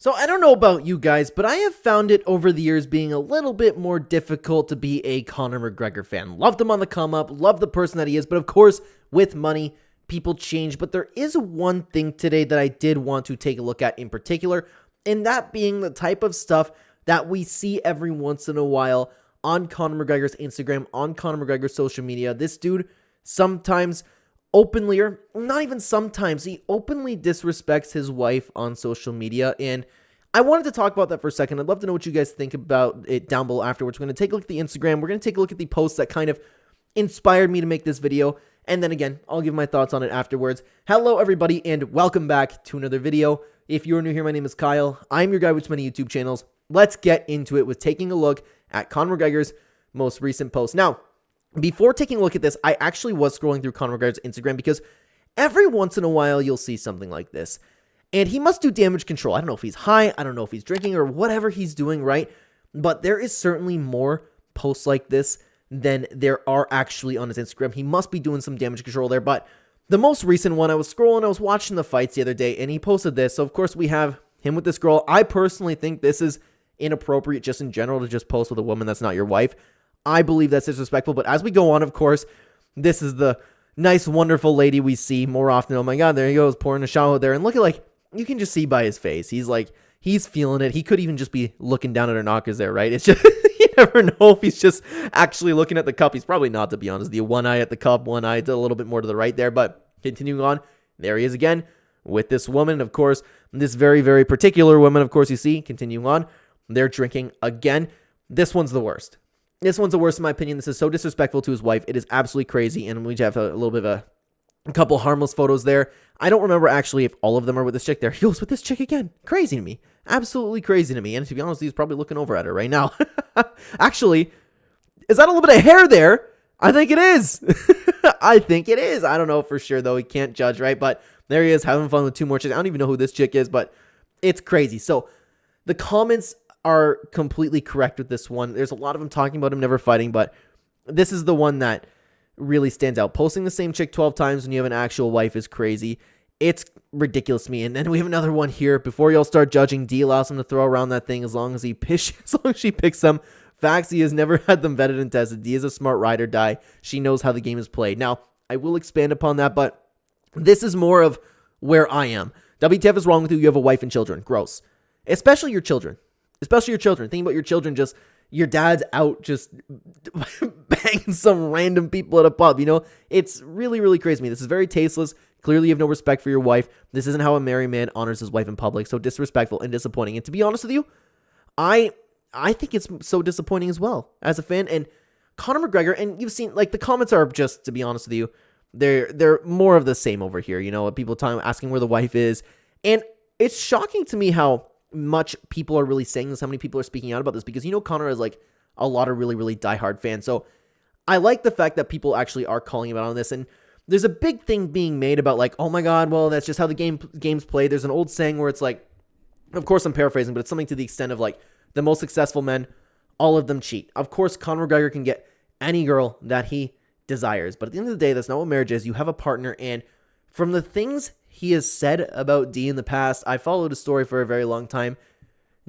So I don't know about you guys, but I have found it over the years being a little bit more difficult to be a Conor McGregor fan. Loved him on the come up, love the person that he is, but of course, with money, people change. But there is one thing today that I did want to take a look at in particular, and that being the type of stuff that we see every once in a while on Conor McGregor's Instagram, on Conor McGregor's social media. This dude sometimes openly, or not even sometimes, he openly disrespects his wife on social media, and I wanted to talk about that for a second. I'd love to know what you guys think about it down below afterwards. We're going to take a look at the Instagram. We're going to take a look at the posts that kind of inspired me to make this video, and then again, I'll give my thoughts on it afterwards. Hello, everybody, and welcome back to another video. If you're new here, my name is Kyle. I'm your guy with many YouTube channels. Let's get into it with taking a look at Conor McGregor's most recent post. Now, before taking a look at this, I actually was scrolling through Conor McGregor's Instagram because every once in a while you'll see something like this. And he must do damage control. I don't know if he's high, I don't know if he's drinking or whatever he's doing, right? But there is certainly more posts like this than there are actually on his Instagram. He must be doing some damage control there. But the most recent one, I was scrolling, I was watching the fights the other day, and he posted this. So of course we have him with this girl. I personally think this is inappropriate just in general to just post with a woman that's not your wife. I believe that's disrespectful, but as we go on, of course, this is the nice, wonderful lady we see more often. Oh my God, there he goes, pouring a shower there. And look at, like, you can just see by his face. He's like, he's feeling it. He could even just be looking down at her knockers there, right? It's just, you never know if he's just actually looking at the cup. He's probably not, to be honest. The one eye at the cup, one eye a little bit more to the right there. But continuing on, there he is again with this woman. Of course, this very, very particular woman, of course, you see, continuing on, they're drinking again. This one's the worst. This one's the worst in my opinion. This is so disrespectful to his wife. It is absolutely crazy. And we have a little bit of a couple harmless photos there. I don't remember actually if all of them are with this chick there. He goes with this chick again. Crazy to me. Absolutely crazy to me. And to be honest, he's probably looking over at her right now. Actually, is that a little bit of hair there? I think it is. I think it is. I don't know for sure though. He can't judge, right? But there he is having fun with two more chicks. I don't even know who this chick is, but it's crazy. So the comments are completely correct with this one. There's a lot of them talking about him never fighting, but this is the one that really stands out. Posting the same chick 12 times when you have an actual wife is crazy. It's ridiculous to me. And then we have another one here. Before y'all start judging, D allows him to throw around that thing as long as she picks them. Facts, he has never had them vetted and tested. D is a smart ride or die. She knows how the game is played. Now, I will expand upon that, but this is more of where I am. WTF is wrong with you. You have a wife and children. Gross. Especially your children. Especially your children. Think about your children, just your dad's out just banging some random people at a pub, you know? It's really, really crazy to me. This is very tasteless. Clearly you have no respect for your wife. This isn't how a married man honors his wife in public. So disrespectful and disappointing. And to be honest with you, I think it's so disappointing as well as a fan. And Conor McGregor, and you've seen, like, the comments are just, to be honest with you, they're more of the same over here, you know? People asking where the wife is. And it's shocking to me how much people are really saying this, how many people are speaking out about this, because you know Conor has like a lot of really, really diehard fans. So I like the fact that people actually are calling him out on this, and there's a big thing being made about like, oh my God, well, that's just how the game's played. There's an old saying where it's like, of course I'm paraphrasing, but it's something to the extent of like, the most successful men, all of them cheat. Of course, Conor McGregor can get any girl that he desires, but at the end of the day, that's not what marriage is. You have a partner, and from the things he has said about D in the past, I followed his story for a very long time.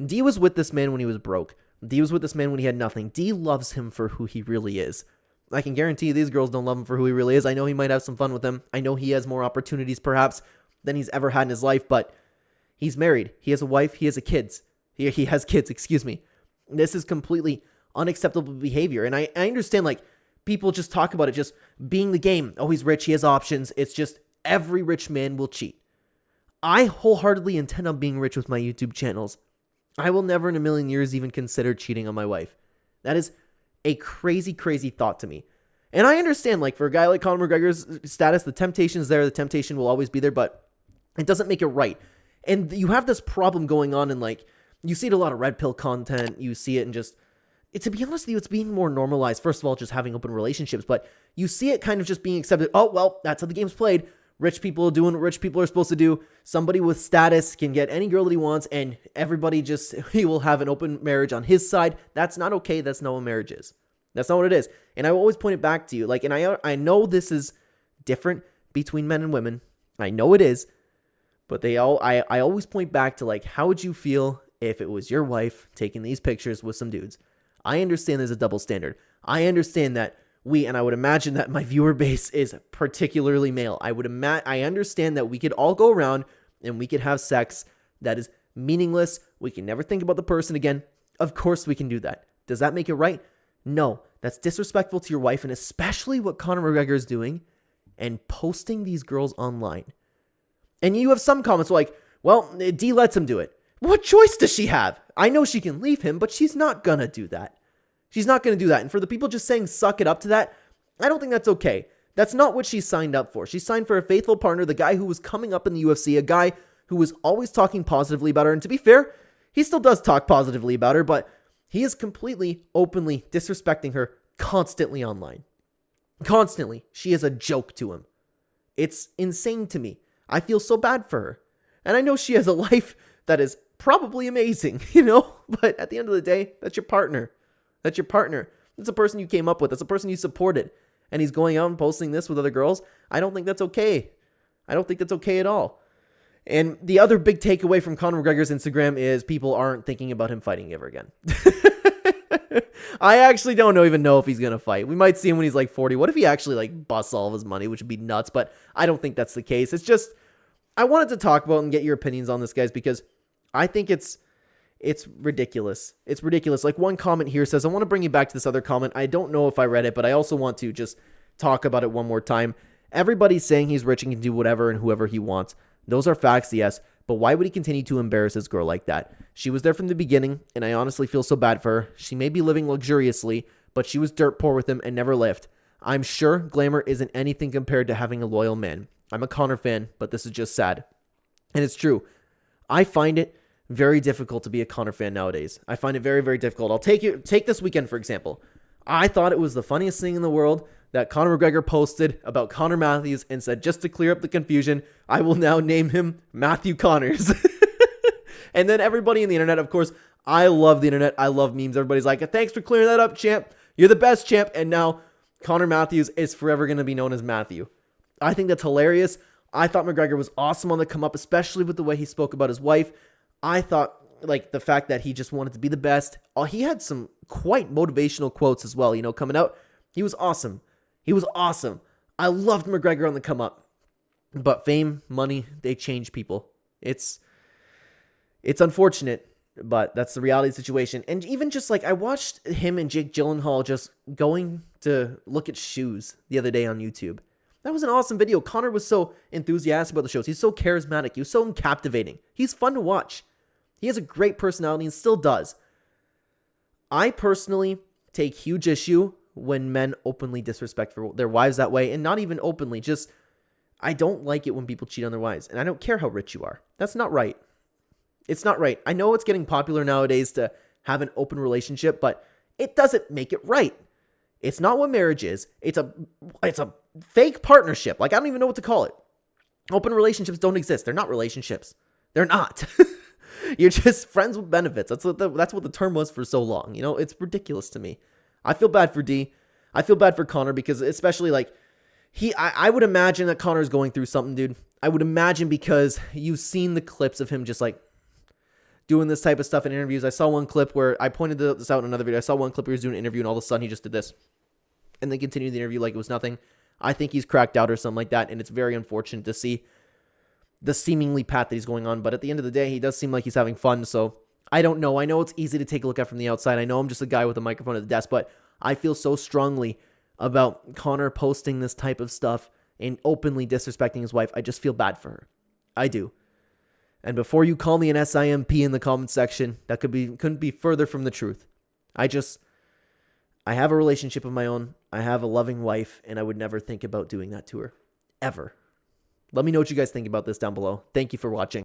D was with this man when he was broke. D was with this man when he had nothing. D loves him for who he really is. I can guarantee these girls don't love him for who he really is. I know he might have some fun with them. I know he has more opportunities perhaps than he's ever had in his life, but he's married. He has a wife. He has kids. He has kids, excuse me. This is completely unacceptable behavior. And I understand, like, people just talk about it just being the game. Oh, he's rich. He has options. It's just every rich man will cheat. I wholeheartedly intend on being rich with my YouTube channels. I will never in a million years even consider cheating on my wife. That is a crazy, crazy thought to me. And I understand, like, for a guy like Conor McGregor's status, the temptation is there. The temptation will always be there, but it doesn't make it right. And you have this problem going on, and like, you see it a lot of red pill content. You see it in just, to be honest with you, it's being more normalized. First of all, just having open relationships, but you see it kind of just being accepted. Oh, well, that's how the game's played. Rich people are doing what rich people are supposed to do. Somebody with status can get any girl that he wants, and everybody just, he will have an open marriage on his side. That's not okay. That's not what marriage is. That's not what it is. And I will always point it back to you. Like, and I know this is different between men and women. I know it is. But I always point back to like, how would you feel if it was your wife taking these pictures with some dudes? I understand there's a double standard. I understand that and I would imagine that my viewer base is particularly male. I understand that we could all go around and we could have sex that is meaningless. We can never think about the person again. Of course we can do that. Does that make it right? No, that's disrespectful to your wife, and especially what Conor McGregor is doing and posting these girls online. And you have some comments like, well, D lets him do it. What choice does she have? I know she can leave him, but she's not gonna do that. She's not gonna do that. And for the people just saying suck it up to that, I don't think that's okay. That's not what she signed up for. She signed for a faithful partner, the guy who was coming up in the UFC, a guy who was always talking positively about her. And to be fair, he still does talk positively about her, but he is completely, openly disrespecting her constantly online. Constantly. She is a joke to him. It's insane to me. I feel so bad for her. And I know she has a life that is probably amazing, But at the end of the day, that's your partner. That's your partner. That's a person you came up with. That's a person you supported. And he's going out and posting this with other girls. I don't think that's okay. I don't think that's okay at all. And the other big takeaway from Conor McGregor's Instagram is people aren't thinking about him fighting ever again. I actually don't even know if he's going to fight. We might see him when he's like 40. What if he actually like busts all of his money, which would be nuts, but I don't think that's the case. It's just, I wanted to talk about and get your opinions on this, guys, because I think it's ridiculous. It's ridiculous. Like one comment here says, I want to bring you back to this other comment. I don't know if I read it, but I also want to just talk about it one more time. Everybody's saying he's rich and can do whatever and whoever he wants. Those are facts, yes, but why would he continue to embarrass his girl like that? She was there from the beginning, and I honestly feel so bad for her. She may be living luxuriously, but she was dirt poor with him and never left. I'm sure glamour isn't anything compared to having a loyal man. I'm a Conor fan, but this is just sad. And it's true. I find it very difficult to be a Conor fan nowadays. I find it very, very difficult. I'll take this weekend, for example. I thought it was the funniest thing in the world that Conor McGregor posted about Conor Matthews and said, just to clear up the confusion, I will now name him Matthew Connors. And then everybody in the internet, of course, I love the internet. I love memes. Everybody's like, thanks for clearing that up, champ. You're the best, champ. And now Conor Matthews is forever going to be known as Matthew. I think that's hilarious. I thought McGregor was awesome on the come up, especially with the way he spoke about his wife. I thought like the fact that he just wanted to be the best. He had some quite motivational quotes as well, coming out. He was awesome. He was awesome. I loved McGregor on the come up. But fame, money, they change people. It's unfortunate, but that's the reality of the situation. And even just like I watched him and Jake Gyllenhaal just going to look at shoes the other day on YouTube. That was an awesome video. Conor was so enthusiastic about the shows. He's so charismatic. He was so captivating. He's fun to watch. He has a great personality and still does. I personally take huge issue when men openly disrespect their wives that way, and not even openly, just I don't like it when people cheat on their wives, and I don't care how rich you are. That's not right. It's not right. I know it's getting popular nowadays to have an open relationship, but it doesn't make it right. It's not what marriage is. It's a fake partnership. Like, I don't even know what to call it. Open relationships don't exist. They're not relationships. They're not. You're just friends with benefits. That's what the term was for so long. It's ridiculous to me. I feel bad for D. I feel bad for Conor because especially like I would imagine that Conor's going through something, dude. I would imagine because you've seen the clips of him just like doing this type of stuff in interviews. I saw one clip where I pointed this out in another video. I saw one clip where he was doing an interview and all of a sudden he just did this and then continued the interview like it was nothing. I think he's cracked out or something like that, and it's very unfortunate to see the seemingly path that he's going on. But at the end of the day, he does seem like he's having fun, so I don't know. I know it's easy to take a look at from the outside. I know I'm just a guy with a microphone at the desk, but I feel so strongly about Conor posting this type of stuff and openly disrespecting his wife. I just feel bad for her. I do. And before you call me an SIMP in the comment section, that couldn't be further from the truth. I have a relationship of my own. I have a loving wife, and I would never think about doing that to her. Ever. Let me know what you guys think about this down below. Thank you for watching.